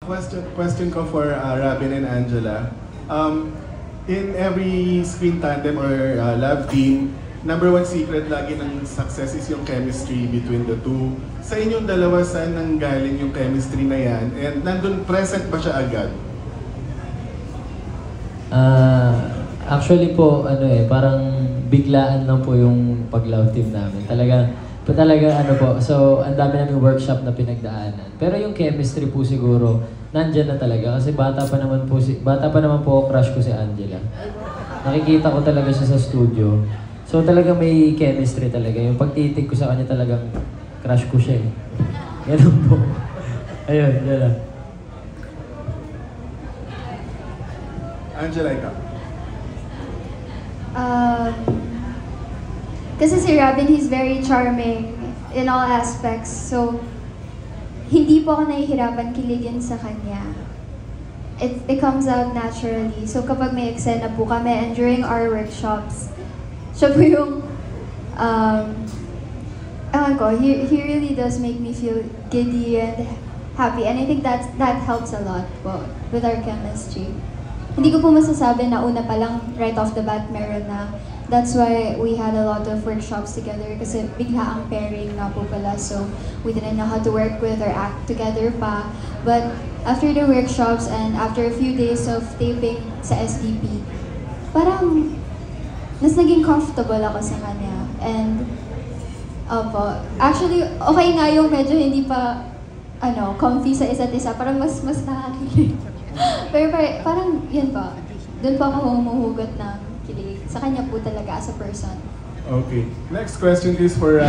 Question ko for Robin and Angela. In every screen tandem or love team, number one secret lagi ng success is yung chemistry between the two. Sa inyong dalawa, saan nanggaling yung chemistry na yan? And nandun present ba siya agad? Actually po, parang biglaan lang po yung pag-love team namin. Talaga ano po, so ang dami naming workshop na pinagdaanan. Pero yung chemistry po siguro, nandyan na talaga. Kasi bata pa naman po crush ko si Angela. Nakikita ko talaga siya sa studio. So talaga may chemistry talaga. Yung pagtitig ko sa kanya talagang crush ko siya eh. Ganun po. Ayun, yan lang. Angela, ikaw. Kasi si Robin, he's very charming in all aspects. So, hindi po ako nahihirapan kiligin sa kanya. It comes out naturally. So, kapag may eksena po kami and during our workshops, siya po yung, he really does make me feel giddy and happy. And I think that helps a lot po with our chemistry. Hindi ko po masasabi na una pa lang, right off the bat, meron na. That's why we had a lot of workshops together kasi bigla ang pairing nga po pala. So we didn't know how to work with or act together pa. But after the workshops and after a few days of taping sa SDP, parang mas naging comfortable ako sa kanya. And actually okay nga yung medyo hindi pa comfy sa isa't isa. Parang mas nakakilig. Pero parang yun pa. Doon pa ako humuhugot ng kilig. Sa kanya po talaga as a person. Okay. Next question is for